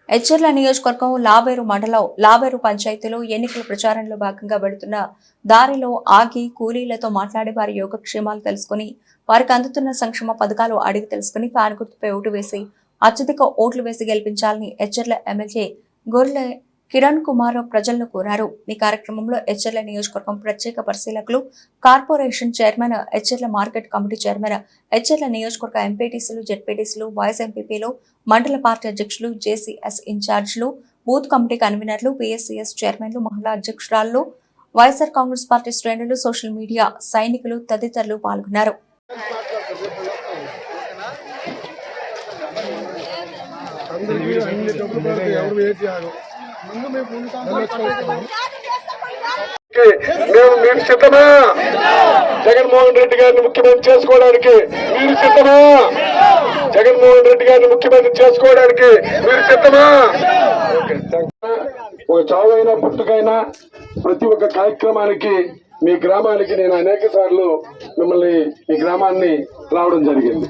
ఎచ్చెర్ల నియోజకవర్గం లాబేరు మండలం లాబేరు పంచాయతీలో ఎన్నికల ప్రచారంలో భాగంగా వెళుతున్న దారిలో ఆగి కూలీలతో మాట్లాడి వారి యోగక్షేమాలు తెలుసుకుని వారికి అందుతున్న సంక్షేమ పథకాలు అడిగి తెలుసుకుని ఫ్యాన్ గుర్తుపై ఓటు వేసి అత్యధిక ఓట్లు వేసి గెలిపించాలని ఎచ్చెర్ల ఎమ్మెల్యే గొర్లె కిరణ్ కుమార్ ప్రజలను కోరారు। ఈ కార్యక్రమంలో ఎచ్చెర్ల నియోజకవర్గం ప్రత్యేక పరిశీలకులు, corporation chairman, Etcherla market committee chairman, Etcherla నియోజకవర్గ ఎంపీటీసీలు, జెడ్పీటీసీలు, వైస్ ఎంపీపీలు, మండల పార్టీ అధ్యక్షులు, జేసీఎస్ ఇన్ఛార్జీలు, బూత్ కమిటీ కన్వీనర్లు, పీఎస్సీఎస్ చైర్మన్లు, మహిళా అధ్యక్షురాలు, వైఎస్ఆర్ కాంగ్రెస్ పార్టీ శ్రేణులు, సోషల్ మీడియా సైనికులు తదితరులు పాల్గొన్నారు। మీరు సిద్ధమా? జగన్మోహన్ రెడ్డి గారిని ముఖ్యమంత్రి చేసుకోవడానికి మీరు సిద్ధమా? జగన్మోహన్ రెడ్డి గారిని ముఖ్యమంత్రి చేసుకోవడానికి మీరు సిద్ధమా? ఒక చావైనా పుట్టుకైనా ప్రతి ఒక్క కార్యక్రమానికి మీ గ్రామానికి నేను అనేక సార్లు మిమ్మల్ని ఈ గ్రామాన్ని రావడం జరిగింది।